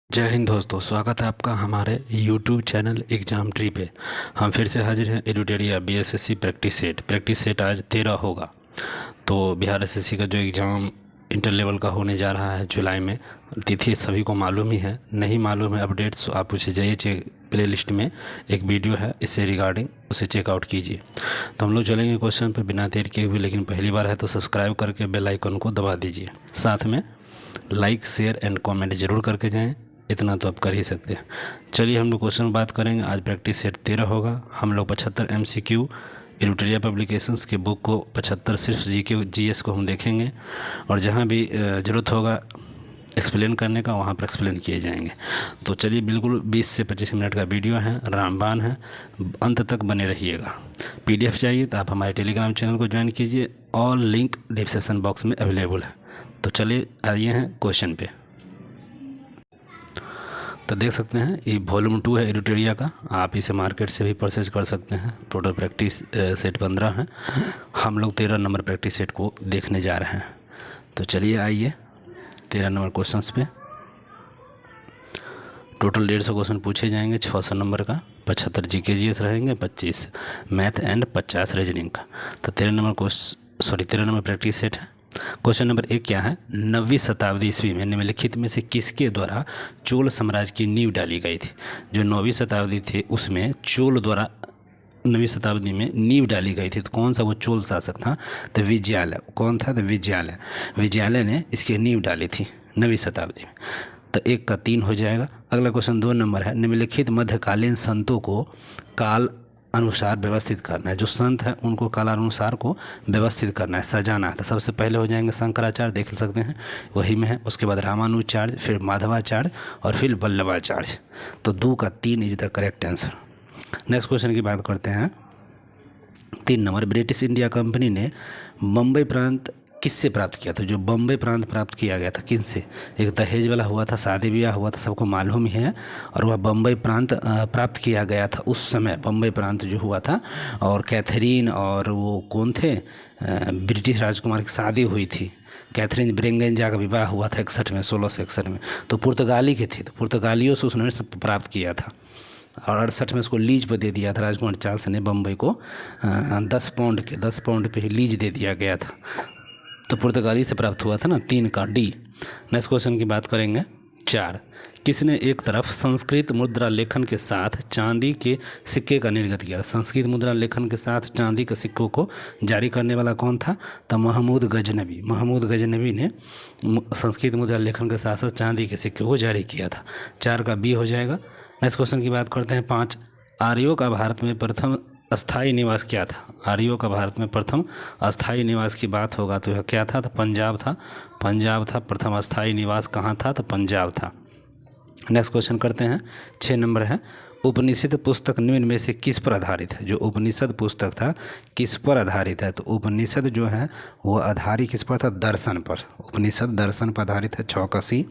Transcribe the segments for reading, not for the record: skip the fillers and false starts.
जय हिंद दोस्तों, स्वागत है आपका हमारे YouTube चैनल एग्ज़ाम ट्री पे। हम फिर से हाजिर हैं। एडुटेरिया BSSC प्रैक्टिस सेट आज 13 होगा। तो बिहार SSC का जो एग्ज़ाम इंटर लेवल का होने जा रहा है जुलाई में, तिथि सभी को मालूम ही है। नहीं मालूम है अपडेट्स, आप पूछे जाइए। प्ले लिस्ट में एक वीडियो है इससे रिगार्डिंग, उसे चेकआउट कीजिए। तो हम लोग चलेंगे क्वेश्चन पे बिना देर किए हुए, लेकिन पहली बार है तो सब्सक्राइब करके बेल आइकन को दबा दीजिए। साथ में लाइक शेयर एंड कमेंट जरूर करके जाएं, इतना तो आप कर ही सकते हैं। चलिए हम लोग क्वेश्चन बात करेंगे। आज प्रैक्टिस सेट 13 होगा। हम लोग 75 MCQ एडुटेरिया पब्लिकेशंस की बुक को 75 सिर्फ GS को हम देखेंगे, और जहाँ भी ज़रूरत होगा एक्सप्लेन करने का वहाँ पर एक्सप्लेन किए जाएंगे। तो चलिए, बिल्कुल 20 से 25 मिनट का वीडियो है, रामबाण है, अंत तक बने रहिएगा। PDF चाहिए तो आप हमारे टेलीग्राम चैनल को ज्वाइन कीजिए, और लिंक डिस्क्रिप्शन बॉक्स में अवेलेबल है। तो चलिए आइए हैं क्वेश्चन पे। तो देख सकते हैं ये वॉल्यूम 2 है एडुटेरिया का। आप इसे मार्केट से भी परचेज कर सकते हैं। टोटल प्रैक्टिस सेट 15 है। हम लोग 13 नंबर प्रैक्टिस सेट को देखने जा रहे हैं। तो चलिए आइए 13 नंबर क्वेश्चंस पे। टोटल 150 क्वेश्चन पूछे जाएंगे। 600 नंबर का 75 GS रहेंगे, 25 मैथ एंड 50 रीजनिंग का। तो 13 नंबर प्रैक्टिस सेट है। क्वेश्चन नंबर 1 क्या है? 9वीं शताब्दी ईस्वी में निम्नलिखित में से किसके द्वारा चोल साम्राज्य की नींव डाली गई थी? जो 9वीं शताब्दी थी उसमें चोल द्वारा 9वीं शताब्दी में नींव डाली गई थी। तो कौन सा वो चोल शासक था? तो विजयालय। कौन था? तो विजयालय ने इसकी नींव डाली थी 9वीं शताब्दी में। तो 1 का 3 हो जाएगा। अगला क्वेश्चन 2 नंबर है। निम्नलिखित मध्यकालीन संतों को काल अनुसार व्यवस्थित करना है। जो संत है उनको कालानुसार को व्यवस्थित करना है, सजाना है। तो सबसे पहले हो जाएंगे शंकराचार्य, देख सकते हैं वही में है। उसके बाद रामानुजाचार्य, फिर माधवाचार्य और फिर वल्लभाचार्य। तो 2 का 3 is the correct answer. Next question की बात करते हैं। 3 नंबर, ब्रिटिश इंडिया कंपनी ने मुंबई प्रांत किससे प्राप्त किया था? जो बम्बई प्रांत प्राप्त किया गया था किनसे? एक दहेज वाला हुआ था, शादी ब्याह हुआ था, सबको मालूम ही है। और वह बम्बई प्रांत प्राप्त किया गया था उस समय। बम्बई प्रांत जो हुआ था, और कैथरीन और वो कौन थे, ब्रिटिश राजकुमार की शादी हुई थी। कैथरीन ब्रेंगेंजा का विवाह हुआ था 61 में, 1661 में। तो पुर्तगाली के थे, तो पुर्तगालियों से उसने प्राप्त किया था। और 68 में उसको लीज पर दे दिया था राजकुमार चार्ल्स ने। बम्बई को 10 पाउंड पे ही लीज दे दिया गया था। तो पुर्तगाली से प्राप्त हुआ था ना। 3 का D। नेक्स्ट क्वेश्चन की बात करेंगे। 4, किसने एक तरफ संस्कृत मुद्रा लेखन के साथ चांदी के सिक्के का निर्गत किया? संस्कृत मुद्रा लेखन के साथ चांदी के सिक्कों को जारी करने वाला कौन था? तो महमूद गजनबी ने संस्कृत मुद्रा लेखन के साथ साथ चांदी के सिक्के को जारी किया था। 4 का B हो जाएगा। नेक्स्ट क्वेश्चन की बात करते हैं। 5, आर्यों का भारत में प्रथम अस्थाई निवास क्या था? आर्यों का भारत में प्रथम अस्थाई निवास की बात होगा तो यह क्या था? तो पंजाब था। प्रथम अस्थाई निवास कहाँ था? तो पंजाब था। नेक्स्ट क्वेश्चन करते हैं। 6 नंबर है। उपनिषद पुस्तक निम्न में से किस पर आधारित है? जो उपनिषद पुस्तक था किस पर आधारित है? तो उपनिषद जो है वो आधारित किस पर था? दर्शन पर। उपनिषद दर्शन पर आधारित है। 6 का C।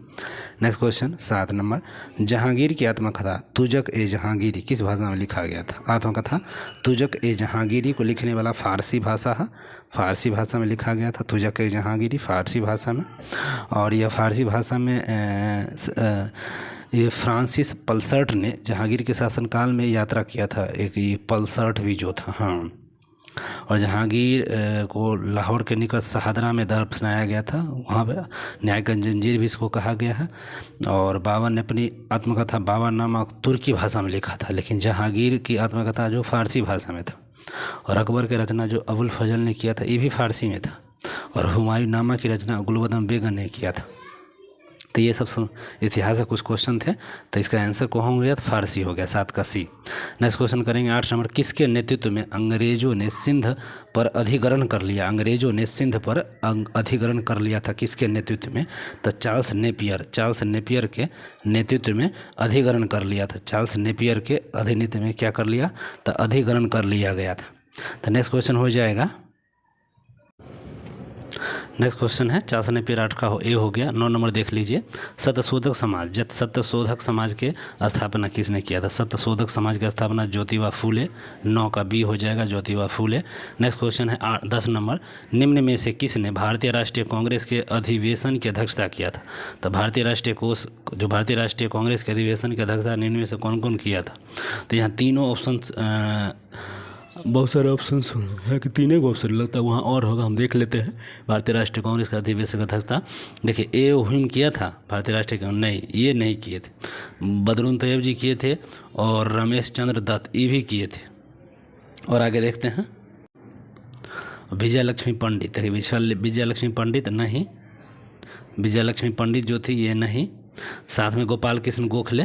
Next question 7 number, Jahangir की आत्मकथा तुजक ए जहांगीरी किस भाषा में लिखा गया था? आत्मकथा तुजक ए जहांगीरी को लिखने वाला फारसी भाषा में लिखा गया था। तुजक ए जहांगीरी फारसी भाषा में। और यह फारसी भाषा में ये फ्रांसिस पल्सर्ट ने जहांगीर के शासनकाल में यात्रा किया था। एक ये पल्सर्ट भी जो था, हाँ। और जहांगीर को लाहौर के निकट शहादरा में दफनाया गया था। वहाँ पे न्याय का जंजीर भी इसको कहा गया है। और बाबर ने अपनी आत्मकथा बाबर नामक तुर्की भाषा में लिखा था, लेकिन जहांगीर की आत्मकथा जो फारसी भाषा में था। और अकबर की रचना जो अबुल फजल ने किया था ये भी फारसी में था। और हुमायूं नामा की रचना गुलबदन बेगम ने किया था। तो ये सब इतिहास का कुछ क्वेश्चन थे। तो इसका आंसर कौन हो गया? तो फारसी हो गया। 7 का C। नेक्स्ट क्वेश्चन करेंगे। 8 नंबर, किसके नेतृत्व में अंग्रेजों ने सिंध पर अधिग्रहण कर लिया? अंग्रेजों ने सिंध पर अधिग्रहण कर लिया था किसके नेतृत्व में? तो चार्ल्स नेपियर के नेतृत्व में अधिग्रहण कर लिया था। चार्ल्स नेपियर के अधिनित्व में क्या कर लिया? तो अधिग्रहण कर लिया गया था। तो नेक्स्ट क्वेश्चन हो जाएगा। नेक्स्ट क्वेश्चन है 4 ने पेड़ 8 का ए हो गया। 9 नंबर देख लीजिए, सत्यशोधक समाज, सत्यशोधक समाज के स्थापना किसने किया था? सत्यशोधक समाज की स्थापना ज्योतिबा फूले। 9 का बी हो जाएगा, ज्योतिबा फूले। नेक्स्ट क्वेश्चन है 10 नंबर, निम्न में से किसने भारतीय राष्ट्रीय कांग्रेस के अधिवेशन की अध्यक्षता किया था? तो भारतीय राष्ट्रीय कांग्रेस के अधिवेशन की अध्यक्षता निम्न में से कौन कौन किया था? तो यहाँ तीनों ऑप्शन, बहुत सारे ऑप्शन है कि तीन एक ऑप्शन लगता है, वहाँ और होगा, हम देख लेते हैं। भारतीय राष्ट्रीय कांग्रेस का अधिवेशन का अध्यक्षता देखिए ए हुम किया था भारतीय राष्ट्रीय कांग्रेस, नहीं ये नहीं किए थे, बदरुन तैयब जी किए थे और रमेश चंद्र दत्त ये भी किए थे। और आगे देखते हैं विजय लक्ष्मी पंडित, देखिए विजय लक्ष्मी पंडित नहीं, विजय लक्ष्मी पंडित जो थी ये नहीं, साथ में गोपाल कृष्ण गोखले,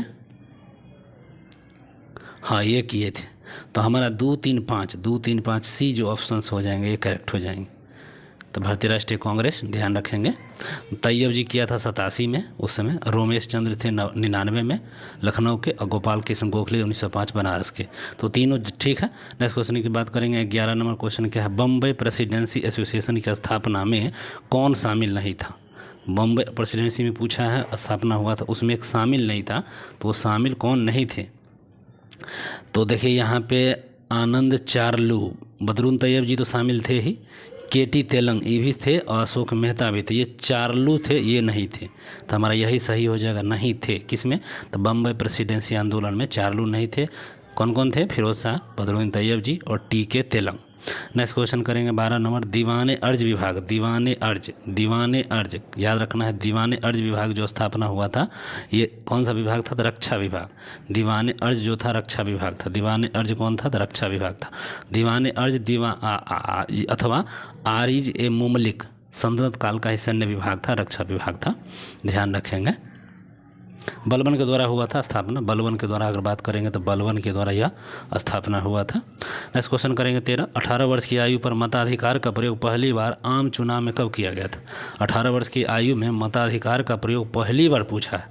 हाँ ये किए थे। तो हमारा 2, 3, 5 सी जो ऑप्शंस हो जाएंगे ये करेक्ट हो जाएंगे। तो भारतीय राष्ट्रीय कांग्रेस ध्यान रखेंगे। तैयब जी किया था 87 में, उस समय रमेश चंद्र थे 99 में लखनऊ के, और गोपाल कृष्ण गोखले 1905 बनारस के। तो तीनों ठीक है। नेक्स्ट क्वेश्चन की बात करेंगे। 11 नंबर क्वेश्चन क्या है? बम्बई प्रेसिडेंसी एसोसिएशन की स्थापना में कौन शामिल नहीं था? बम्बई प्रेसिडेंसी में पूछा है, स्थापना हुआ था, उसमें एक शामिल नहीं था, तो वो शामिल कौन नहीं थे? तो देखिए यहाँ पे आनंद चारलू, बदरुन तैयब जी तो शामिल थे ही, केटी तेलंग ये भी थे, और अशोक मेहता भी थे, ये चारलू थे, ये नहीं थे। तो हमारा यही सही हो जाएगा, नहीं थे किसमें? तो बम्बई प्रेसिडेंसी आंदोलन में चारलू नहीं थे। कौन कौन थे? फिरोज शाह, बदरुन तैयब जी और टी.के. तेलंग। नेक्स्ट क्वेश्चन करेंगे 12 नंबर, दीवाने अर्ज विभाग, दीवाने अर्ज याद रखना है। दीवाने अर्ज विभाग जो स्थापना हुआ था ये कौन सा विभाग था? तो रक्षा विभाग। दीवाने अर्ज जो था रक्षा विभाग था। दीवाने अर्ज कौन था? तो रक्षा विभाग था। दीवाने अर्ज अथवा आरिज ए मुमलिक सल्तनत काल का ही सैन्य विभाग था, रक्षा विभाग था, ध्यान रखेंगे। बलबन के द्वारा हुआ था स्थापना, बलबन के द्वारा अगर बात करेंगे तो बलबन के द्वारा यह स्थापना हुआ था। नेक्स्ट क्वेश्चन करेंगे 13, 18 वर्ष की आयु पर मताधिकार का प्रयोग पहली बार आम चुनाव में कब किया गया था? 18 वर्ष की आयु में मताधिकार का प्रयोग पहली बार पूछा है,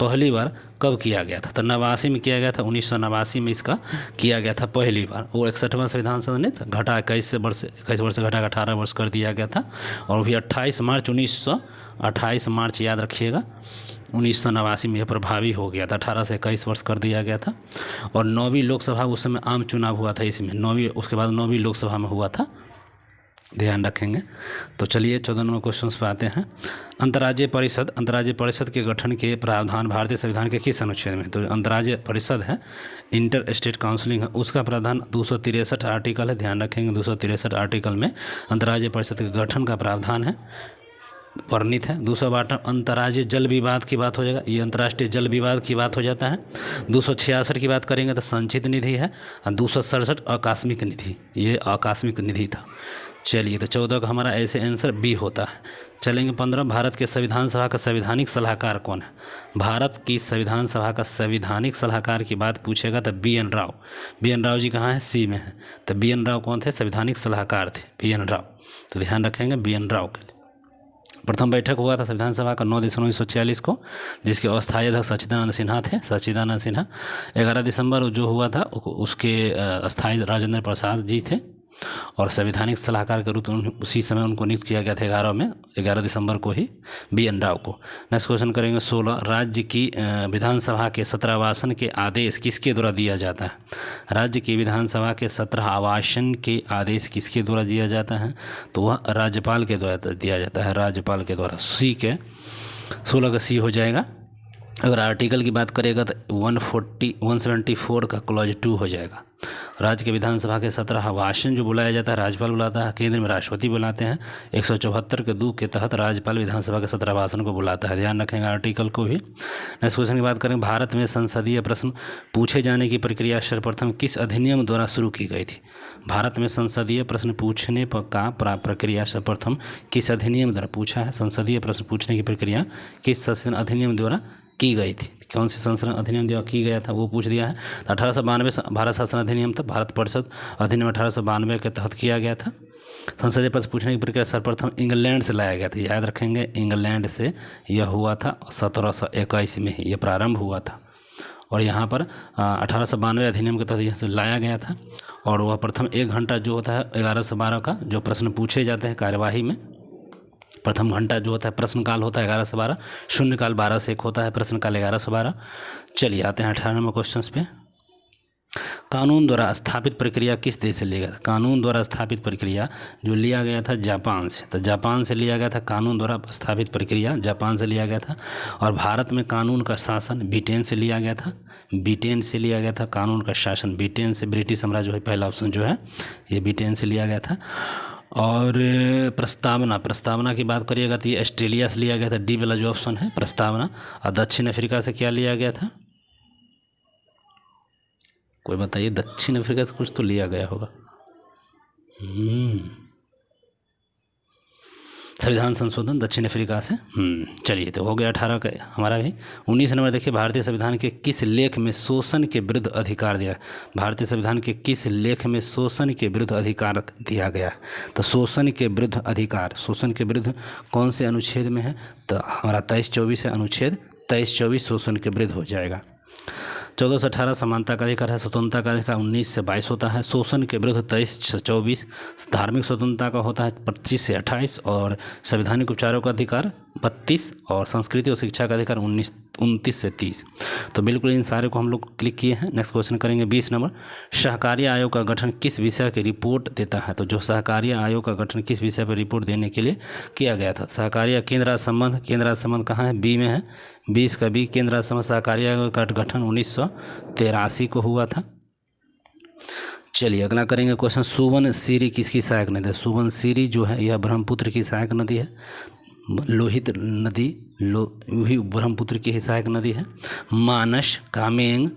पहली बार कब किया गया था? तो 89 में किया गया था, 1989 में इसका किया गया था पहली बार। वो 61वां संविधान संशोधन ने घटा 21 वर्ष से घटा 18 वर्ष कर दिया गया था, और भी 28 मार्च याद रखिएगा 1989 में यह प्रभावी हो गया था, 18 से 21 वर्ष कर दिया गया था। और 9वीं लोकसभा उस समय आम चुनाव हुआ था इसमें, 9वीं, उसके बाद 9वीं लोकसभा में हुआ था, ध्यान रखेंगे। तो चलिए 14 नंबर क्वेश्चन पे आते हैं। अंतर्राज्यीय परिषद के गठन के प्रावधान भारतीय संविधान के किस अनुच्छेद में? तो अंतर्राज्यीय परिषद है, इंटर स्टेट काउंसिलिंग है, उसका प्रावधान 263 आर्टिकल है, ध्यान रखेंगे। 263 आर्टिकल में अंतर्राज्यीय परिषद के गठन का प्रावधान है, वर्णित है। 262 अंतर्राज्यीय जल विवाद की बात हो जाएगा, ये अंतर्राष्ट्रीय जल विवाद की बात हो जाता है। 266 की बात करेंगे तो संचित निधि है, और 267 आकस्मिक निधि, ये आकस्मिक निधि था। चलिए तो 14 का हमारा ऐसे आंसर बी होता है। चलेंगे 15, भारत के संविधान सभा का संवैधानिक सलाहकार कौन है? भारत की संविधान सभा का संवैधानिक सलाहकार की बात पूछेगा तो बी.एन. राव। बी.एन. राव जी कहाँ है? सी में है। तो बी.एन. राव कौन थे? संवैधानिक सलाहकार थे बी.एन. राव, तो ध्यान रखेंगे बी.एन. राव के लिए। प्रथम बैठक हुआ था संविधान सभा का 9 दिसंबर 1946 को, जिसके अस्थायी अध्यक्ष सच्चिदानंद सिन्हा थे, सच्चिदानंद सिन्हा। 11 दिसंबर जो हुआ था उसके अस्थायी राजेंद्र प्रसाद जी थे, और संवैधानिक सलाहकार के रूप में उसी समय उनको नियुक्त किया गया था 11 दिसंबर को ही, बी.एन. राव को। नेक्स्ट क्वेश्चन करेंगे 16, राज्य की विधानसभा के 17 आवासन के आदेश किसके द्वारा दिया जाता है? राज्य की विधानसभा के 17 आवासन के आदेश किसके द्वारा दिया जाता है? तो वह राज्यपाल के द्वारा दिया जाता है, राज्यपाल के द्वारा। सी के 16 का सी हो जाएगा। अगर आर्टिकल की बात करेगा तो 174 का क्लॉज 2 हो जाएगा। राज्य के विधानसभा के 17 आवासन जो बुलाया जाता है राज्यपाल बुलाता है, केंद्र में राष्ट्रपति बुलाते हैं। 174 के 2 के तहत राज्यपाल विधानसभा के 17 आवासन को बुलाता है, ध्यान रखेंगे आर्टिकल को भी। नेक्स्ट क्वेश्चन की बात करें, भारत में संसदीय प्रश्न पूछे जाने की प्रक्रिया सर्वप्रथम किस अधिनियम द्वारा शुरू की गई थी? भारत में संसदीय प्रश्न पूछने का प्रक्रिया सर्वप्रथम किस अधिनियम द्वारा पूछा है? संसदीय प्रश्न पूछने की प्रक्रिया किस अधिनियम द्वारा की गई थी? कौन से संशोधन अधिनियम द्वारा की गया था वो पूछ दिया है। तो 1892 भारत शासन अधिनियम था, भारत परिषद अधिनियम 1892 के तहत किया गया था। संसदीय प्रश्न पूछने की प्रक्रिया सर्वप्रथम इंग्लैंड से लाया गया था, याद रखेंगे इंग्लैंड से यह हुआ था, 1721 में यह प्रारंभ हुआ था। और यहाँ पर 1892 अधिनियम के तहत यहाँ से लाया गया था। और वह प्रथम 1 घंटा जो होता है 11 से 12 का जो प्रश्न पूछे जाते हैं कार्यवाही में, प्रथम घंटा जो होता है प्रश्नकाल होता है 11 से 12, शून्यकाल 12 से 1 होता है, प्रश्नकाल 11 से 12। चलिए आते हैं 18 नंबर क्वेश्चन पे। कानून द्वारा स्थापित प्रक्रिया किस देश से लिया गया था? कानून द्वारा स्थापित प्रक्रिया जो लिया गया था जापान से, तो जापान से लिया गया था। कानून द्वारा स्थापित प्रक्रिया जापान से लिया गया था। और भारत में कानून का शासन ब्रिटेन से लिया गया था। ब्रिटेन से लिया गया था कानून का शासन, ब्रिटेन से। ब्रिटिश साम्राज्य है पहला ऑप्शन जो है ये ब्रिटेन से लिया गया था। और प्रस्तावना की बात करिएगा तो ये ऑस्ट्रेलिया से लिया गया था, डी वाला जो ऑप्शन है प्रस्तावना। और दक्षिण अफ्रीका से क्या लिया गया था? कोई बताइए, दक्षिण अफ्रीका से कुछ तो लिया गया होगा। संविधान संशोधन दक्षिण अफ्रीका से। चलिए तो हो गया 18 का हमारा भी। 19 नंबर देखिए, भारतीय संविधान के किस लेख में शोषण के विरुद्ध अधिकार दिया? भारतीय संविधान के किस लेख में शोषण के विरुद्ध अधिकार दिया गया? तो शोषण के विरुद्ध अधिकार, शोषण के विरुद्ध कौन से अनुच्छेद में है? तो हमारा 23-24 है, अनुच्छेद 23-24 शोषण के विरुद्ध हो जाएगा। 14 से 18 समानता का अधिकार है। स्वतंत्रता का अधिकार 19 से 22 होता है। शोषण के विरुद्ध 23 से 24। धार्मिक स्वतंत्रता का होता है 25 से 28। और संवैधानिक उपचारों का अधिकार 32। और संस्कृति और शिक्षा का अधिकार 29 से 30। तो बिल्कुल इन सारे को हम लोग क्लिक किए हैं। नेक्स्ट क्वेश्चन करेंगे 20 नंबर। सहकारी आयोग का गठन किस विषय की रिपोर्ट देता है? तो जो सहकारी आयोग का गठन किस विषय पर रिपोर्ट देने के लिए किया गया था? सहकारी केंद्र राज्य संबंध, केंद्र राज्य संबंध कहाँ है? बी में है, 20 का बी। केंद्र राज्य संबंध सहकारी आयोग का गठन 1983 को हुआ था। चलिए अगला करेंगे क्वेश्चन। सुबनसिरी किसकी सहायक नदी है? सुबनसिरी जो है यह ब्रह्मपुत्र की सहायक नदी है। लोहित नदी वही ब्रह्मपुत्र की ही सहायक नदी है। मानस, कामेंग,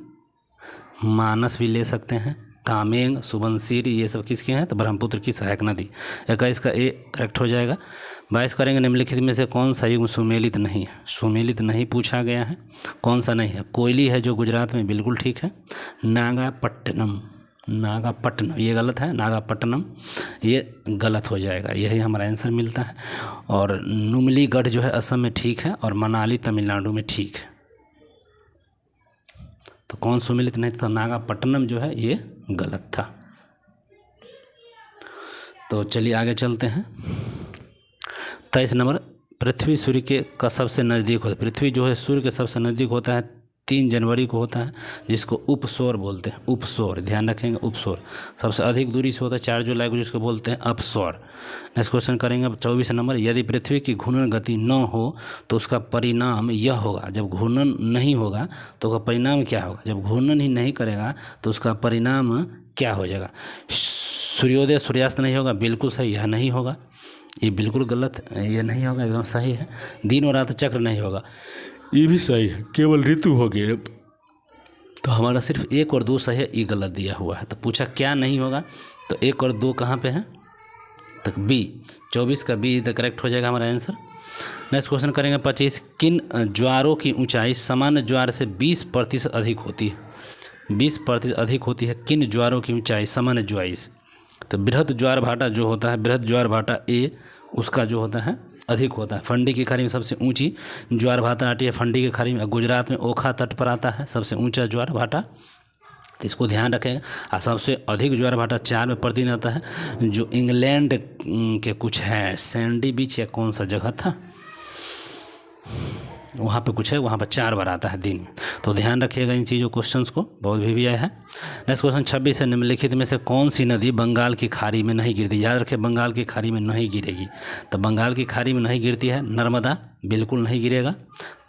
मानस भी ले सकते हैं, कामेंग, सुबनसिरी ये सब किसके हैं? तो ब्रह्मपुत्र की सहायक नदी। 21 का ए करेक्ट हो जाएगा। 22 करेंगे, निम्नलिखित में से कौन सा युग सुमेलित नहीं है? सुमेलित नहीं पूछा गया है, कौन सा नहीं है? कोयली है जो गुजरात में, बिल्कुल ठीक है। नागापट्टनम, नागापट्टनम ये गलत है, नागापट्टनम ये गलत हो जाएगा, यही हमारा आंसर मिलता है। और नुमलीगढ़ जो है असम में ठीक है, और मनाली तमिलनाडु में ठीक है। तो कौन सुमेलित नहीं था? नागापट्टनम जो है ये गलत था। तो चलिए आगे चलते हैं। 23 नंबर। पृथ्वी सूर्य के का सबसे नज़दीक होता है। पृथ्वी जो है सूर्य के सबसे नज़दीक होता है 3 जनवरी को होता है, जिसको उपसौर बोलते हैं। उपसौर ध्यान रखेंगे, उपसौर। सबसे अधिक दूरी से होता है 4 जुलाई को, जिसको बोलते हैं अपसौर। नेक्स्ट क्वेश्चन करेंगे अब 24 नंबर। यदि पृथ्वी की घूर्णन गति न हो तो उसका परिणाम यह होगा। जब घूर्णन नहीं होगा तो उसका परिणाम क्या होगा? जब घूर्णन ही नहीं करेगा तो उसका परिणाम क्या हो जाएगा? सूर्योदय सूर्यास्त नहीं होगा, बिल्कुल सही, यह नहीं होगा, ये बिल्कुल गलत, ये नहीं होगा, एकदम सही है। दिन और रात चक्र नहीं होगा, ये भी सही है, केवल ऋतु होगी। तो हमारा सिर्फ 1 और 2 सही है, ये गलत दिया हुआ है। तो पूछा क्या नहीं होगा, तो 1 और 2 कहाँ पे है? तक बी, 24 का बी द करेक्ट हो जाएगा हमारा आंसर। नेक्स्ट क्वेश्चन करेंगे 25। किन ज्वारों की ऊंचाई सामान्य ज्वार से 20% अधिक होती है? 20% अधिक होती है किन ज्वारों की ऊंचाई सामान्य ज्वार से? तो बृहद ज्वार भाटा जो होता है, बृहद ज्वार भाटा ए, उसका जो होता है अधिक होता है। फंडी की खाड़ी में सबसे ऊंची ज्वार भाटा आती है फंडी की खाड़ी में। गुजरात में ओखा तट पर आता है सबसे ऊंचा ज्वार भाटा, तो इसको ध्यान रखेगा। और सबसे अधिक ज्वार भाटा 4 में प्रतिदिन आता है, जो इंग्लैंड के कुछ है, सैंडी बीच या कौन सा जगह था वहाँ पे कुछ है, वहाँ पर 4 बार आता है दिन में। तो ध्यान रखिएगा इन चीज़ों क्वेश्चंस को, बहुत भी आया है। नेक्स्ट क्वेश्चन 26 है। निम्नलिखित में से कौन सी नदी बंगाल की खाड़ी में नहीं गिरती? याद रखिए बंगाल की खाड़ी में नहीं गिरेगी। तो बंगाल की खाड़ी में नहीं गिरती है नर्मदा, बिल्कुल नहीं गिरेगा।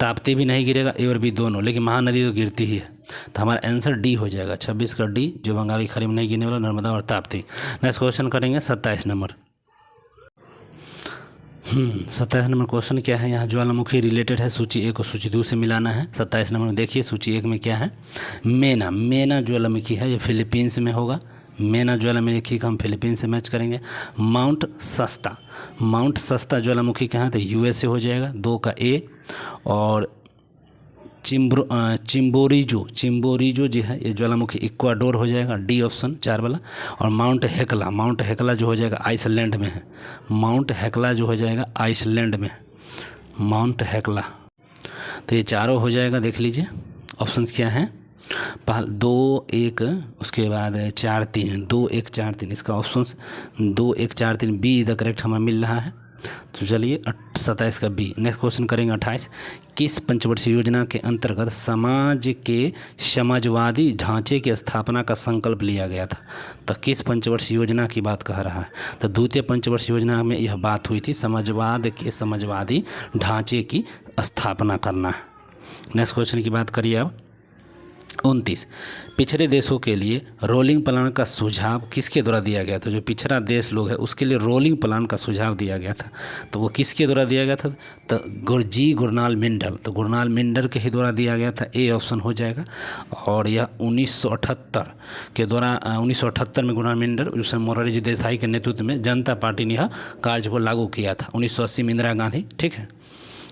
ताप्ती भी नहीं गिरेगा, ए और बी दोनों, लेकिन महानदी तो गिरती ही है। तो हमारा आंसर डी हो जाएगा, 26 का डी, जो बंगाल की खाड़ी में नहीं गिरने वाला, नर्मदा और ताप्ती। नेक्स्ट क्वेश्चन करेंगे 27 नंबर। 27 नंबर क्वेश्चन क्या है? यहाँ ज्वालामुखी रिलेटेड है, सूची 1 और सूची 2 से मिलाना है। 27 नंबर में देखिए सूची 1 में क्या है? मेना, मेना ज्वालामुखी है, ये फिलीपींस में होगा। मेना ज्वालामुखी का हम फिलीपींस से मैच करेंगे। माउंट सस्ता, माउंट सस्ता ज्वालामुखी कहाँ है? तो यूएसए हो जाएगा, 2 का ए। और चिम्बोरिजो, चिम्बोरिजो जो है ये ज्वालामुखी इक्वाडोर हो जाएगा, डी ऑप्शन 4 वाला। और माउंट हेकला, माउंट हेकला जो हो जाएगा आइसलैंड में है। माउंट हेकला जो हो जाएगा आइसलैंड में, माउंट हेकला। तो ये चारों हो जाएगा, देख लीजिए ऑप्शन क्या है। 2 1 उसके बाद 4 3, 2 1 4 3, इसका ऑप्शन 2 1 4 3 बी द करेक्ट हमें मिल रहा है। तो चलिए 27 का बी। नेक्स्ट क्वेश्चन करेंगे 28, किस पंचवर्षीय योजना के अंतर्गत समाज के समाजवादी ढांचे की स्थापना का संकल्प लिया गया था? तो किस पंचवर्षीय योजना की बात कह रहा है? तो द्वितीय पंचवर्षीय योजना में यह बात हुई थी, समाजवाद के समाजवादी ढांचे की स्थापना करना। नेक्स्ट क्वेश्चन की बात करिए अब 29, पिछड़े देशों के लिए रोलिंग प्लान का सुझाव किसके द्वारा दिया गया था? जो पिछड़ा देश लोग है उसके लिए रोलिंग प्लान का सुझाव दिया गया था, तो वो किसके द्वारा दिया गया था? तो गुरनाल मेंडल, तो गुरनाल मेंडल के ही द्वारा दिया गया था, ए ऑप्शन हो जाएगा। और यह 1978 के द्वारा 1978 में गुरनाल मेंडल उस मोरारजी देसाई के नेतृत्व में जनता पार्टी ने यह कार्य को लागू किया था। 1980 में इंदिरा गांधी, ठीक है,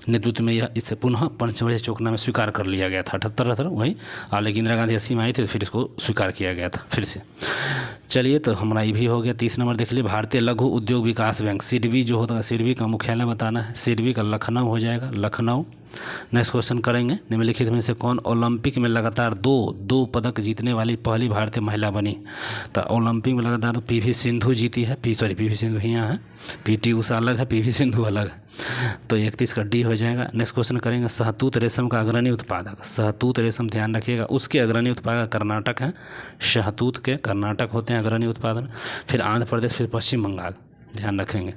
नेतृत्व में यह इसे पुनः पंचवर्षीय योजना में स्वीकार कर लिया गया था। 78 वही, और लेकिन इंदिरा गांधी 80 में आई थी तो फिर इसको स्वीकार किया गया था फिर से। चलिए, तो हमारा ये भी हो गया। 30 नंबर देख लीजिए, भारतीय लघु उद्योग विकास बैंक, सिडबी जो होता है, सिडबी का मुख्यालय बताना है। सिडबी का लखनऊ हो जाएगा, लखनऊ। नेक्स्ट क्वेश्चन करेंगे, निम्नलिखित में से कौन ओलंपिक में लगातार दो पदक जीतने वाली पहली भारतीय महिला बनी? तो ओलंपिक में लगातार पीवी सिंधु जीती है, पीवी सिंधु ही यहाँ है, पीटी उषा अलग है, पीवी सिंधु अलग है। तो 31 का डी हो जाएगा। नेक्स्ट क्वेश्चन करेंगे, शहतूत रेशम का अग्रणी उत्पादक, शहतूत रेशम ध्यान रखिएगा, उसके अग्रणी उत्पादक कर्नाटक है, शहतूत के कर्नाटक होते हैं अग्रणी उत्पादन, फिर आंध्र प्रदेश, फिर पश्चिम बंगाल, ध्यान रखेंगे।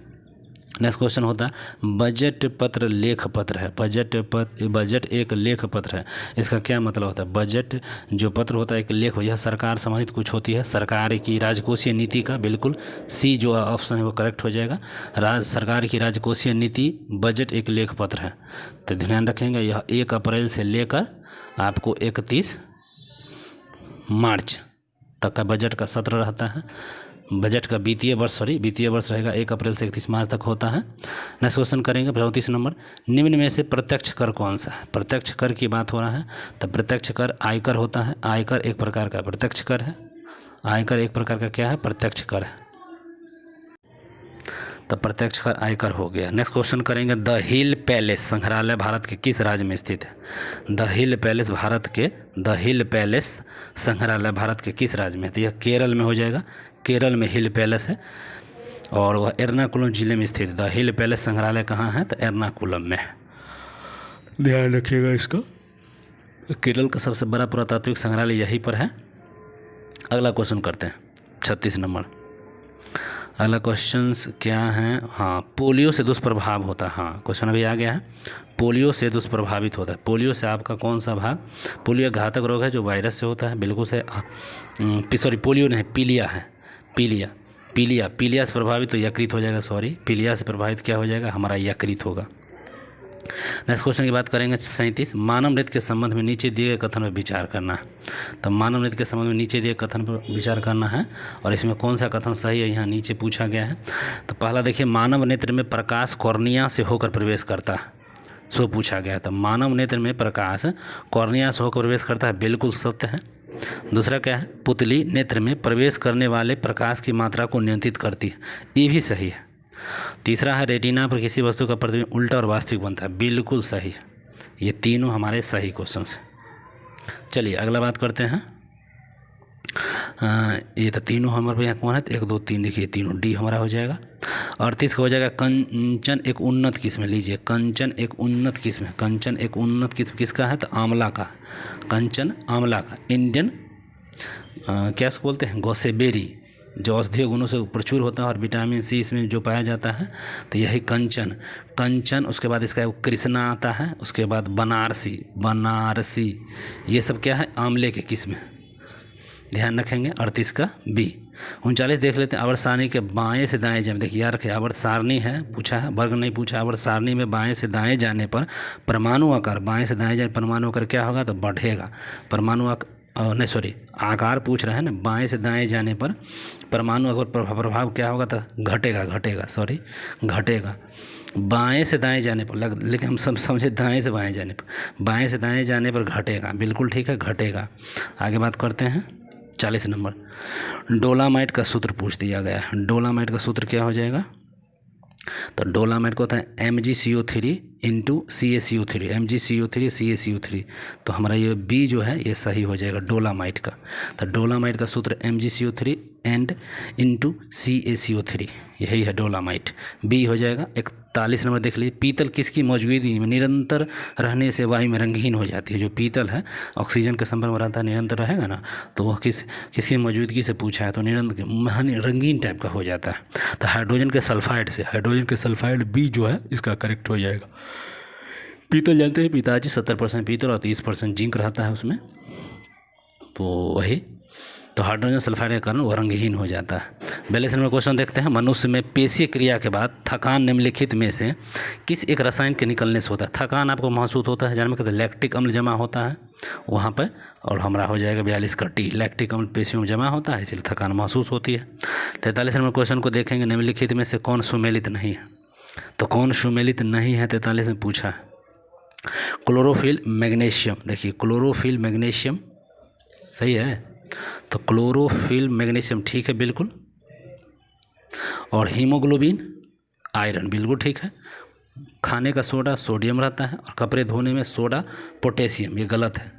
नेक्स्ट क्वेश्चन होता है, बजट पत्र लेख पत्र है, बजट एक लेख पत्र है, इसका क्या मतलब होता है? बजट जो पत्र होता है एक लेख, यह सरकार संबंधित कुछ होती है, सरकार की राजकोषीय नीति का, बिल्कुल सी जो ऑप्शन है वो करेक्ट हो जाएगा। सरकार की राजकोषीय नीति बजट एक लेख पत्र है। तो ध्यान रखेंगे, यह 1 अप्रैल से लेकर आपको 31 मार्च तक का बजट का सत्र रहता है। बजट का वित्तीय वर्ष रहेगा 1 अप्रैल से 31 मार्च तक होता है। नेक्स्ट क्वेश्चन करेंगे 34 नंबर, निम्न में से प्रत्यक्ष कर कौन सा है? प्रत्यक्ष कर की बात हो रहा है, तो प्रत्यक्ष कर आयकर होता है, आयकर एक प्रकार का प्रत्यक्ष कर है, आयकर एक प्रकार का क्या है? प्रत्यक्ष कर है, तो प्रत्यक्ष कर आयकर हो गया। नेक्स्ट क्वेश्चन करेंगे, द हिल पैलेस संग्रहालय भारत के किस राज्य में स्थित है? द हिल पैलेस संग्रहालय भारत के किस राज्य में है? तो यह केरल में हो जाएगा, केरल में हिल पैलेस है और वह एर्नाकुलम जिले में स्थित है। द हिल पैलेस संग्रहालय कहाँ है? तो एर्नाकुलम में, ध्यान रखिएगा इसका। केरल का सबसे बड़ा पुरातात्विक संग्रहालय यहीं पर है। अगला क्वेश्चन करते हैं 36 नंबर। अगला क्वेश्चन क्या है? हाँ, पोलियो से दुष्प्रभाव होता है। हाँ, क्वेश्चन अभी आ गया है, पोलियो से दुष्प्रभावित होता है। पोलियो से आपका कौन सा भाग? पोलियो घातक रोग है जो वायरस से होता है, बिल्कुल से पोलियो नहीं, पीलिया है, पीलिया से प्रभावित तो यकृत हो जाएगा, पीलिया से प्रभावित क्या हो जाएगा? हमारा यकृत होगा। नेक्स्ट क्वेश्चन की बात करेंगे 37, मानव नृत्य के संबंध में नीचे दिए गए कथन पर विचार करना है। तो मानव नृत्य के संबंध में नीचे दिए कथन पर विचार करना है और इसमें कौन सा कथन सही है यहाँ नीचे पूछा गया है। तो पहला देखिए, मानव नेत्र में प्रकाश कॉर्निया से होकर प्रवेश करता है, सो पूछा गया था। मानव नेत्र में प्रकाश कॉर्निया से होकर प्रवेश करता है, बिल्कुल सत्य है। दूसरा क्या है? पुतली नेत्र में प्रवेश करने वाले प्रकाश की मात्रा को नियंत्रित करती है, ये भी सही है। तीसरा है, रेटिना पर किसी वस्तु का प्रतिबिंब उल्टा और वास्तविक बनता है, बिल्कुल सही है। ये तीनों हमारे सही क्वेश्चन हैं। चलिए अगला बात करते हैं। ये तो तीनों हमारे यहाँ कौन है? 1 2 3 देखिए, तीनों डी हमारा हो जाएगा। 38 का हो जाएगा, कंचन एक उन्नत किस्म। लीजिए, कंचन एक उन्नत किस्म है। कंचन एक उन्नत किस्म किसका है? तो आंवला का, कंचन आंवला का। इंडियन क्या उसको बोलते हैं? गोसेबेरी, जो औषधीय गुणों से प्रचुर होता है और विटामिन सी इसमें जो पाया जाता है, तो यही कंचन। उसके बाद इसका कृष्णा आता है, उसके बाद बनारसी, ये सब क्या है? आंवले के किस्म है, ध्यान रखेंगे। 38 का बी। 39 देख लेते हैं, आवर्त सारणी के बाएं से दाएं जाने। देखिए याद रखिए, आवर्त सारणी है पूछा है, वर्ग नहीं पूछा। आवर्त सारणी में बाएं से दाएं जाने पर परमाणु आकार, बाएं से दाएं जाने परमाणु आकार क्या होगा? तो बढ़ेगा। आकार पूछ रहे हैं ना, बाएं से दाएं जाने पर परमाणु आकार प्रभाव क्या होगा? तो घटेगा। बाएं से दाएं जाने पर, लेकिन हम सब समझे दाएं से बाएं जाने पर, बाएं से दाएं जाने पर घटेगा, बिल्कुल ठीक है, घटेगा। आगे बात करते हैं 40 नंबर। डोलामाइट का सूत्र पूछ दिया गया है। डोलामाइट का सूत्र क्या हो जाएगा? तो डोलामाइट को होता है MgCO3 into CaCO3 MgCO3 CaCO3, तो हमारा ये बी जो है ये सही हो जाएगा डोलामाइट का। तो डोलामाइट का सूत्र MgCO3 एंड इंटू CaCO3, यही है डोलामाइट, बी हो जाएगा। 41 नंबर देख लीजिए, पीतल किसकी मौजूदगी में निरंतर रहने से वायु में रंगहीन हो जाती है। जो पीतल है ऑक्सीजन के संपर्क में रहता है, निरंतर रहेगा ना, तो वह किसकी मौजूदगी से पूछा है, तो निरंतर रंगीन टाइप का हो जाता है। तो हाइड्रोजन के सल्फाइड बी जो है इसका करेक्ट हो जाएगा। पीतल जानते हैं पिताजी 70% पीतल और 30% जिंक रहता है उसमें, तो वही, तो हाइड्रोजन सल्फाइड के कारण वह रंगहीन हो जाता है। 42 नंबर क्वेश्चन देखते हैं, मनुष्य में पेशीय क्रिया के बाद थकान निम्नलिखित में से किस एक रसायन के निकलने से होता है। थकान आपको महसूस होता है, जानने में कहते हैं लैक्टिक अम्ल जमा होता है वहाँ पर, और हमारा हो जाएगा 42 का टी, लैक्टिक अम्ल पेशियों में जमा होता है इसलिए थकान महसूस होती है। 43 नंबर क्वेश्चन को देखेंगे, निम्नलिखित में से कौन सुमेलित नहीं है, तो कौन सुमेलित नहीं है 43 में पूछा है। क्लोरोफिल मैग्नीशियम, देखिए क्लोरोफिल मैग्नीशियम सही है, तो क्लोरोफिल मैग्नीशियम ठीक है बिल्कुल, और हीमोग्लोबिन आयरन बिल्कुल ठीक है। खाने का सोडा सोडियम रहता है, और कपड़े धोने में सोडा पोटेशियम, ये गलत है,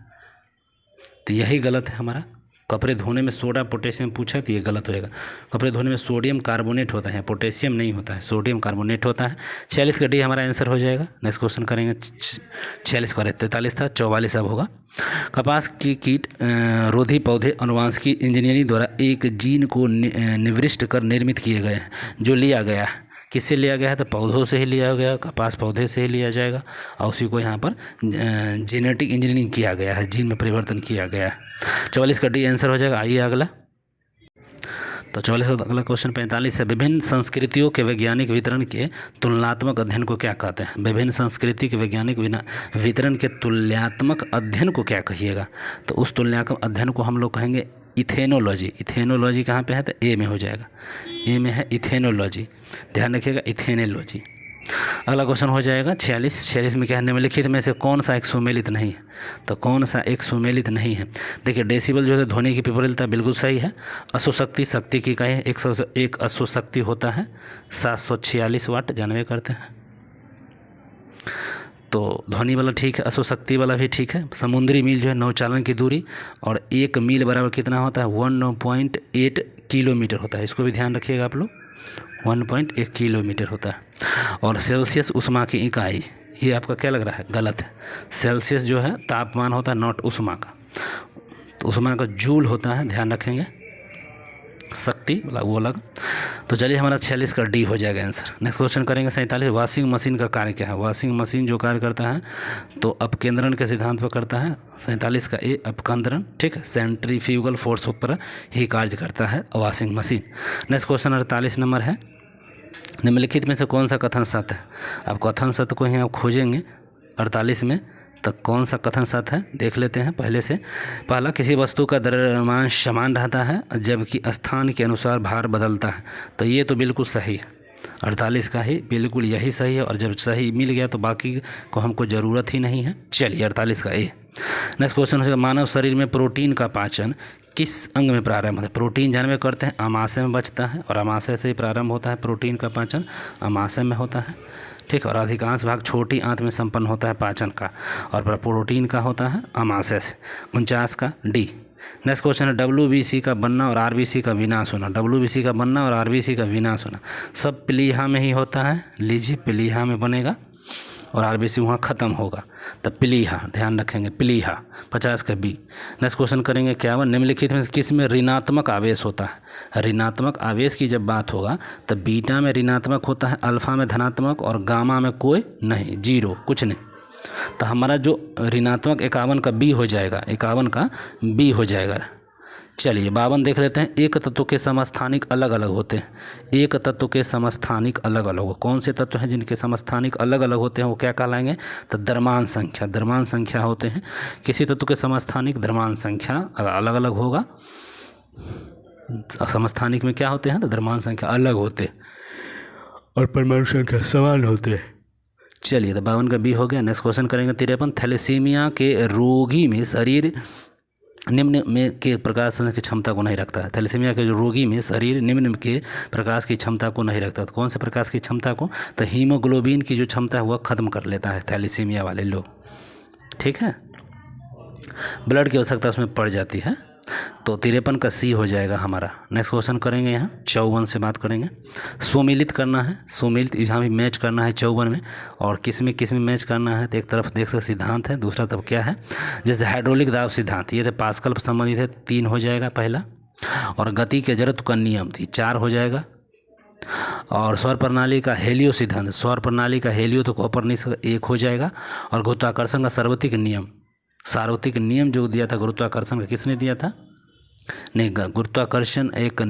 तो यही गलत है हमारा। कपड़े धोने में सोडा पोटेशियम पूछा तो ये गलत होएगा। कपड़े धोने में सोडियम कार्बोनेट होता है, पोटेशियम नहीं होता है, सोडियम कार्बोनेट होता है। 46 का डी हमारा आंसर हो जाएगा। नेक्स्ट क्वेश्चन करेंगे, 46 का 43 था, 44 अब होगा। कपास की कीट रोधी पौधे अनुवांशिकी इंजीनियरिंग द्वारा एक जीन को निर्दिष्ट कर निर्मित किए गए हैं, जो लिया गया है, किससे लिया गया है, तो पौधों से ही लिया गया, कपास पौधे से ही लिया जाएगा, और उसी को यहाँ पर जेनेटिक इंजीनियरिंग किया गया है, जीन में परिवर्तन किया गया है। 44 का डी आंसर हो जाएगा। आइए अगला, तो 44 का अगला क्वेश्चन 45 है, विभिन्न संस्कृतियों के वैज्ञानिक वितरण के तुलनात्मक अध्ययन को क्या कहते हैं। विभिन्न संस्कृति के वैज्ञानिक वितरण के तुलनात्मक अध्ययन को क्या कहिएगा, तो उस तुलनात्मक अध्ययन को हम लोग कहेंगे इथेनोलॉजी। इथेनोलॉजी कहाँ पे है, तो ए में हो जाएगा, ए में है इथेनोलॉजी, ध्यान रखिएगा इथेनोलॉजी। अगला क्वेश्चन हो जाएगा 46 में क्या है, निम्नलिखित में से कौन सा एक सुमेलित नहीं है, तो कौन सा एक सुमेलित नहीं है। देखिए डेसिबल जो है ध्वनि की विपरीतता बिल्कुल सही है। अश्वशक्ति शक्ति की इकाई 101 अश्वशक्ति होता है, 746 वाट जानवे करते हैं, तो ध्वनि वाला ठीक है, अश्वशक्ति वाला भी ठीक है। समुद्री मील जो है नौचालन की दूरी, और 1 मील बराबर कितना होता है, 1.8 किलोमीटर होता है, इसको भी ध्यान रखिएगा आप लोग, 1.1 किलोमीटर होता है। और सेल्सियस ऊष्मा की इकाई, ये आपका क्या लग रहा है, गलत है। सेल्सियस जो है तापमान होता है, नॉट ऊष्मा का, तो ऊष्मा का जूल होता है, ध्यान रखेंगे, शक्ति वो अलग। तो चलिए हमारा 46 का डी हो जाएगा आंसर। नेक्स्ट क्वेश्चन करेंगे 47, वॉशिंग मशीन का कार्य क्या है। वॉशिंग मशीन जो कार्य करता है तो अपकेंद्रण के सिद्धांत पर करता है। 47 का ए अपकेंद्रण, ठीक है, सेंट्रीफ्यूगल फोर्स पर ही कार्य करता है washing machine. Next question 48 number है, निम्नलिखित में से कौन सा कथन सत्य है। अब कथन सत्य को ही आप खोजेंगे 48 में, तो कौन सा कथन सत्य है देख लेते हैं पहले से। पहला, किसी वस्तु का द्रव्यमान समान रहता है जबकि स्थान के अनुसार भार बदलता है, तो ये तो बिल्कुल सही है, 48 का ही बिल्कुल यही सही है, और जब सही मिल गया तो बाकी को हमको ज़रूरत ही नहीं है। चलिए 48 का ए। नेक्स्ट क्वेश्चन है, मानव शरीर में प्रोटीन का पाचन किस अंग में प्रारंभ होता है। प्रोटीन जानवे करते हैं अमाशय में बचता है, और अमाशय से ही प्रारंभ होता है प्रोटीन का पाचन, अमाशय में होता है, ठीक, और अधिकांश भाग छोटी आंत में संपन्न होता है पाचन का, और प्रोटीन का होता है अमाशय से। 49 का डी। नेक्स्ट क्वेश्चन है, WBC का बनना और RBC का विनाश होना। WBC का बनना और RBC का विनाश होना सब प्लीहा में ही होता है, लीजिए प्लीहा में बनेगा, और RBC वहाँ ख़त्म होगा, तब प्लीहा, ध्यान रखेंगे प्लीहा। 50 का बी। नेक्स्ट क्वेश्चन करेंगे 51, निम्नलिखित में किस में ऋणात्मक आवेश होता है। ऋणात्मक आवेश की जब बात होगा तब बीटा में ऋणात्मक होता है, अल्फा में धनात्मक, और गामा में कोई नहीं, जीरो, कुछ नहीं। तो हमारा जो ऋणात्मक 51 का बी हो जाएगा, 51 का बी हो जाएगा। चलिए 52 देख लेते हैं, एक तत्व के समस्थानिक अलग अलग होते हैं। एक तत्व के समस्थानिक अलग अलग हो, कौन से तत्व हैं जिनके समस्थानिक अलग अलग होते हैं, वो क्या कहलाएंगे, तो द्रव्यमान संख्या, द्रव्यमान संख्या होते हैं। किसी तत्व के समस्थानिक द्रव्यमान संख्या अलग अलग होगा, समस्थानिक में क्या होते हैं, तो द्रव्यमान संख्या अलग होते हैं, और परमाणु संख्या समान होते हैं। चलिए तो 52 का बी हो गया। नेक्स्ट क्वेश्चन करेंगे 53, थैलेसीमिया के रोगी में शरीर निम्न में के प्रकाश संश्लेषण की क्षमता को नहीं रखता है। थैलेसीमिया के जो रोगी में शरीर निम्न के प्रकाश की क्षमता को नहीं रखता। तो कौन से प्रकाश की क्षमता को? तो हीमोग्लोबिन की जो क्षमता है वह खत्म कर लेता है थैलेसीमिया वाले लोग। ठीक है, ब्लड की आवश्यकता उसमें पड़ जाती है। तो 53 का सी हो जाएगा हमारा। नेक्स्ट क्वेश्चन करेंगे, यहाँ 54 से बात करेंगे। सुमिलित करना है, सुमिलित यहाँ भी मैच करना है 54 में, और किस में मैच करना है? तो एक तरफ देख सकते सिद्धांत है, दूसरा तरफ क्या है? जैसे हाइड्रोलिक दाब सिद्धांत, ये तो पास्कल पर संबंधित है, 3 हो जाएगा पहला। और गति के जड़त्व का नियम, 4 हो जाएगा। और सौर प्रणाली का हेलियो सिद्धांत, सौर प्रणाली का हेलियो तो कोपरनिकस 1 हो जाएगा। और गुरुत्वाकर्षण का सार्वत्रिक नियम जो दिया था गुरुत्वाकर्षण का, किसने दिया था? नहीं, गुरुत्वाकर्षण एक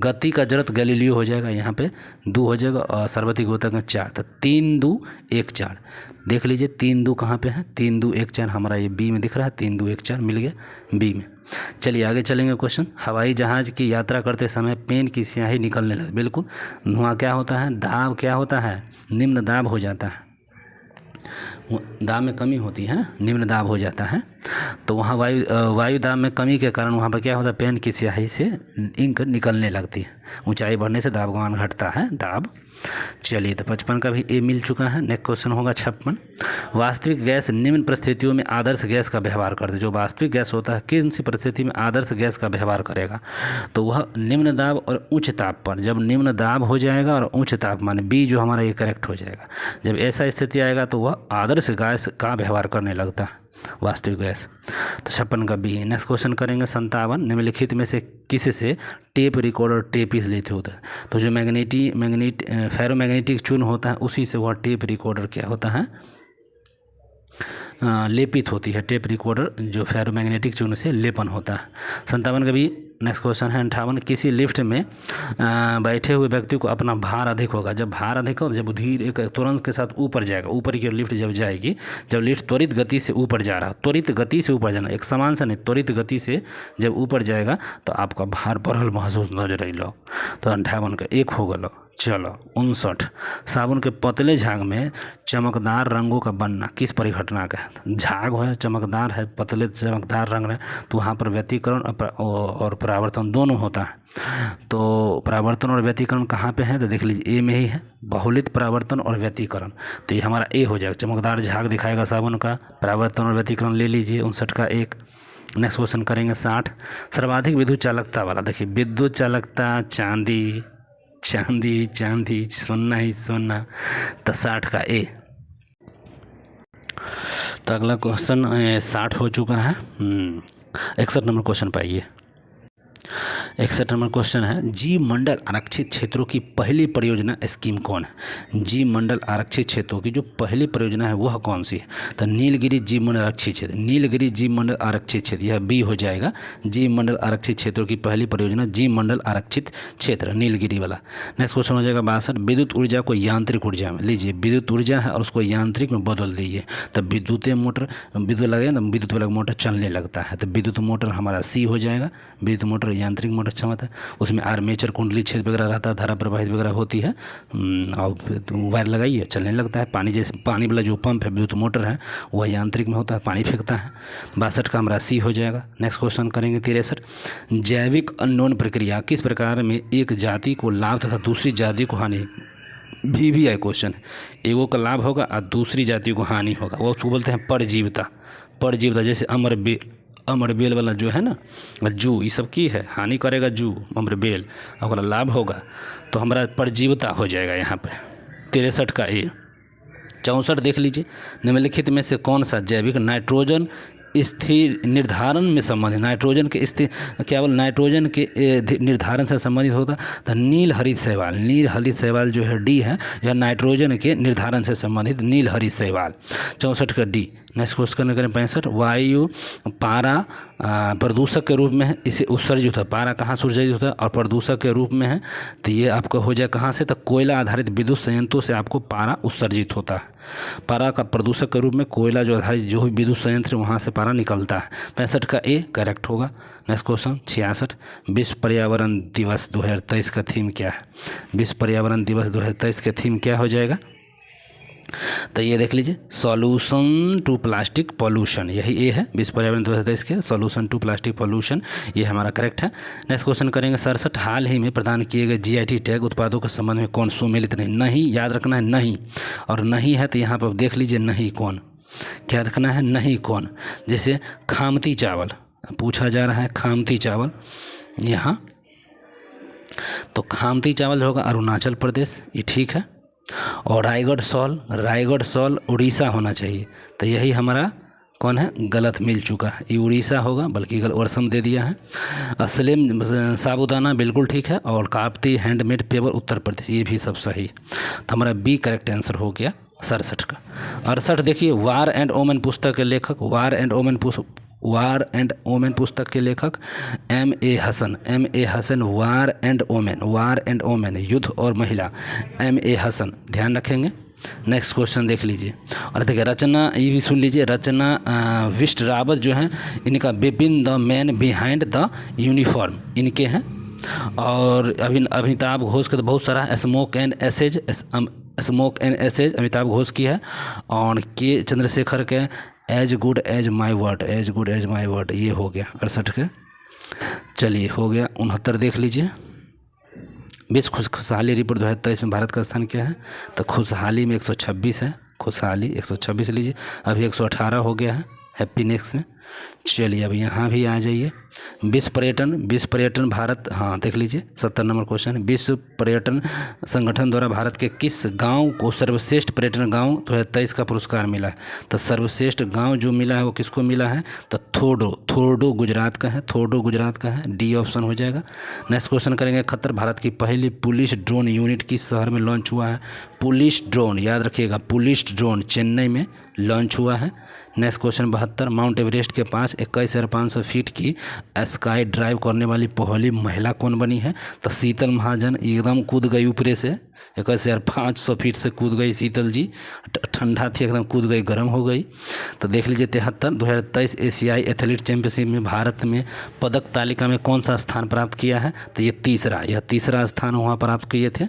गति का जड़त्व गैलीलियो हो जाएगा, यहाँ पे 2 हो जाएगा। और सार्वत्रिक गुरुत्वाकर्षण 4, तो 3 2 1 4 देख लीजिए। 3 2 कहाँ पे है? 3 2 1 4 हमारा ये बी में दिख रहा है। 3 2 1 4 मिल गया बी में। चलिए आगे चलेंगे क्वेश्चन। हवाई जहाज की यात्रा करते समय पेन की स्याही निकलने लगे। बिल्कुल, वहाँ क्या होता है? दाब क्या होता है? निम्न दाब हो जाता है, दाब में कमी होती है ना, निम्न दाब हो जाता है। तो वहाँ वायु दाब में कमी के कारण वहाँ पर क्या होता है? पेन की स्याही से इंक निकलने लगती है। ऊंचाई बढ़ने से दाबमान घटता है, दाब। चलिए, तो 55 का भी ए मिल चुका है। नेक्स्ट क्वेश्चन होगा 56। वास्तविक गैस निम्न परिस्थितियों में आदर्श गैस का व्यवहार करते। जो वास्तविक गैस होता है किन सी परिस्थिति में आदर्श गैस का व्यवहार करेगा? तो वह निम्न दाब और उच्च ताप पर। जब निम्न दाब हो जाएगा और उच्च ताप, माने बी जो हमारा ये करेक्ट हो जाएगा। जब ऐसा स्थिति आएगा तो वह आदर्श गैस का व्यवहार करने लगता है, वास्तविक गैस। तो 56 का बी। नेक्स्ट क्वेश्चन करेंगे 57। निम्नलिखित में से किसी से टेप रिकॉर्डर टेप लेते होता है? तो जो फेरोमैग्नेटिक चूर्ण होता है उसी से वह टेप रिकॉर्डर क्या होता है? लेपित होती है। टेप रिकॉर्डर जो फेरोमैग्नेटिक चूर्ण से लेपन होता है। 57 का भी। नेक्स्ट क्वेश्चन है 58। किसी लिफ्ट में बैठे हुए व्यक्ति को अपना भार अधिक होगा। जब भार अधिक हो, जब धीरे एक तुरंत के साथ ऊपर जाएगा, ऊपर की लिफ्ट जब जाएगी, जब लिफ्ट त्वरित गति से ऊपर जा रहा, त्वरित गति से ऊपर जाना, एक समान सा नहीं, त्वरित गति से जब ऊपर जाएगा तो आपका भार बढ़ल महसूस नजर अलो। तो 58 का 1 हो गलो। चलो 59। साबुन के पतले झाग में चमकदार रंगों का बनना किस परिघटना का है? झाग है, चमकदार है, पतले चमकदार रंग है, तो वहाँ पर व्यतिकरण और परावर्तन दोनों होता है। तो परावर्तन और व्यतिकरण कहाँ पे है? तो देख लीजिए ए में ही है, बहुलित परावर्तन और व्यतिकरण। तो ये हमारा ए हो जाएगा। चमकदार झाग दिखाएगा साबुन का, परावर्तन और व्यतिकरण ले लीजिए। 59 का 1। नेक्स्ट क्वेश्चन करेंगे 60। सर्वाधिक विद्युत चालकता वाला, देखिए विद्युत चालकता चांदी सोना ही सोना। तो 60 का ए। तो अगला क्वेश्चन 60 हो चुका है। 61 नंबर क्वेश्चन पाइए। 61 नंबर क्वेश्चन है, जीव मंडल आरक्षित क्षेत्रों की पहली परियोजना स्कीम कौन है? जीव मंडल आरक्षित क्षेत्रों की जो पहली परियोजना है वह कौन सी है? तो नीलगिरी जीव मंडल आरक्षित क्षेत्र, नीलगिरी जीव मंडल आरक्षित क्षेत्र, यह बी हो जाएगा। जीव मंडल आरक्षित क्षेत्रों की पहली परियोजना जीव मंडल आरक्षित क्षेत्र, नीलगिरी वाला। नेक्स्ट क्वेश्चन हो जाएगा 62। विद्युत ऊर्जा को यांत्रिक ऊर्जा में लीजिए, विद्युत ऊर्जा है और उसको यांत्रिक में बदल दीजिए। तब विद्युत लगेगा तो विद्युत वाला मोटर चलने लगता है। तो विद्युत मोटर हमारा सी हो जाएगा। विद्युत मोटर यांत्रिक मोटर क्षमता, उसमें आर्मेचर कुंडली छेद वगैरह रहता है, धारा प्रवाहित वगैरह होती है, और वायर लगाइए चलने लगता है। पानी जैसे पानी वाला जो पंप है विद्युत मोटर है वह यांत्रिक में होता है, पानी फेंकता है। 62 का हमारा सी हो जाएगा। नेक्स्ट क्वेश्चन करेंगे 63। जैविक अननोन प्रक्रिया किस प्रकार में एक जाति को लाभ तथा दूसरी जाति को हानि? भी है क्वेश्चन है, एगो का लाभ होगा और दूसरी जाति को हानि होगा, वो उसको बोलते हैं परजीवता। जैसे अमरबेल वाला जो है ना, जू, ये सब की है, हानि करेगा जू अमरबेल, अगर लाभ होगा तो हमारा परजीवता हो जाएगा यहाँ पे। 63 का ए। 64 देख लीजिए। निम्नलिखित में से कौन सा जैविक नाइट्रोजन स्थिर निर्धारण में संबंधित, नाइट्रोजन के निर्धारण से संबंधित होता? तो नील हरित शैवाल जो है डी है, यह नाइट्रोजन के निर्धारण से संबंधित नील हरित शैवाल। 64 का डी। नेक्स्ट क्वेश्चन करें 65। वायु पारा प्रदूषक के रूप में है, इसे उत्सर्जित होता है। पारा कहाँ से उत्सर्जित होता है और प्रदूषक के रूप में है, तो ये आपका हो जाए कहाँ से? तो कोयला आधारित विद्युत संयंत्रों से आपको पारा उत्सर्जित होता है। पारा का प्रदूषक के रूप में कोयला जो आधारित जो भी विद्युत संयंत्र वहाँ से पारा निकलता है। 65 का ए करेक्ट होगा। Next question 66। विश्व पर्यावरण दिवस 2023 का थीम क्या है? विश्व पर्यावरण दिवस 2023 का थीम क्या हो जाएगा? तो ये देख लीजिए, सॉल्यूशन टू प्लास्टिक पॉल्यूशन, यही ए है 20 पर्यावरण 2023 के, सॉल्यूशन टू प्लास्टिक पॉल्यूशन, ये हमारा करेक्ट है। नेक्स्ट क्वेश्चन करेंगे 67 हाल ही में प्रदान किए गए जीआईटी टैग उत्पादों के संबंध में कौन सुमेलित नहीं, नहीं याद रखना है, नहीं, और नहीं है तो यहाँ पर देख लीजिए नहीं कौन, क्या रखना है, नहीं कौन। जैसे खामती चावल पूछा जा रहा है, खामती चावल यहाँ, तो खामती चावल होगा अरुणाचल प्रदेश, ये ठीक है। और रायगढ़ सॉल उड़ीसा होना चाहिए, तो यही हमारा कौन है, गलत मिल चुका है, ये उड़ीसा होगा, बल्कि वर्षम दे दिया है। असलेम साबूदाना बिल्कुल ठीक है, और काप्ती हैंडमेड पेपर उत्तर प्रदेश, ये भी सब सही, तो हमारा बी करेक्ट आंसर हो गया 67 का। 68 देखिए, वार एंड ओमेन पुस्तक के लेखक, वार एंड ओमेन पुस्तक के लेखक M.A. Hasan, war and women युद्ध और महिला, M.A. हसन, ध्यान रखेंगे। नेक्स्ट क्वेश्चन देख लीजिए, और देखिए रचना, ये भी सुन लीजिए, रचना विष्ट रावत जो हैं, इनका Bipin the man behind the uniform इनके हैं। और अमिताभ घोष का तो बहुत सारा, smoke and ashes Amitabh Ghosh की है। और के चंद्रशेखर के as good as my word, ये हो गया 68 के। चलिए हो गया 69 देख लीजिए, विश्व खुशहाली रिपोर्ट 2023 में भारत का स्थान क्या है, तो खुशहाली में 126 है, खुशहाली 126 लीजिए, अभी 118 हो गया है हैप्पीनेस में। चलिए अब यहाँ भी आ जाइए, विश्व पर्यटन भारत, हाँ देख लीजिए 70 नंबर क्वेश्चन, विश्व पर्यटन संगठन द्वारा भारत के किस गांव को सर्वश्रेष्ठ पर्यटन गांव 2023 का पुरस्कार मिला है, तो सर्वश्रेष्ठ गांव जो मिला है वो किसको मिला है, तो थोरडो गुजरात का है, डी ऑप्शन हो जाएगा। नेक्स्ट क्वेश्चन करेंगे 71, भारत की पहली पुलिस ड्रोन यूनिट किस शहर में लॉन्च हुआ है, पुलिस ड्रोन याद रखिएगा, पुलिस ड्रोन चेन्नई में लॉन्च हुआ है। नेक्स्ट क्वेश्चन 72, माउंट एवरेस्ट के पास 21,500 फीट की स्काई ड्राइव करने वाली पहली महिला कौन बनी है, तो शीतल महाजन, एकदम कूद गई ऊपरे से, 21,500 फीट से कूद गई शीतल जी, ठंडा थी एकदम, कूद गई, गर्म हो गई। तो देख लीजिए 73, 2023 एशियाई एथलीट चैंपियनशिप में भारत में पदक तालिका में कौन सा स्थान प्राप्त किया है, तो ये तीसरा स्थान वहाँ प्राप्त किए थे।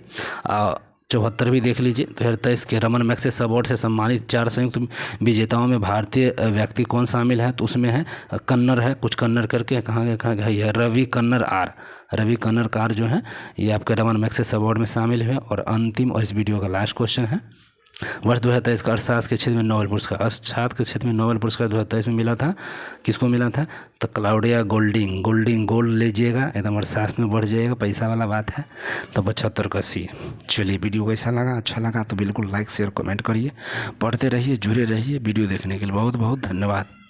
74 भी देख लीजिए, 2023 के रमन मैग्सेसे अवार्ड से सम्मानित 4 संयुक्त विजेताओं में भारतीय व्यक्ति कौन शामिल है, तो उसमें है कन्नर है, कुछ कन्नर करके कहाँ गया है, रवि कन्नर कार जो है ये आपके रमन मैग्सेसे अवार्ड में शामिल है। और अंतिम और इस वीडियो का लास्ट क्वेश्चन है, वर्ष 2023 का अर्थशास्त्र के क्षेत्र में नोबेल पुरस्कार 2023 में मिला था, किसको मिला था, तो क्लाउडिया गोल्ड लीजिएगा, एकदम अर्थशास्त्र में बढ़ जाएगा, पैसा वाला बात है। तो 75 का सी। चलिए वीडियो कैसा लगा, अच्छा लगा तो बिल्कुल लाइक शेयर कमेंट करिए, पढ़ते रहिए, जुड़े रहिए। वीडियो देखने के लिए बहुत बहुत धन्यवाद।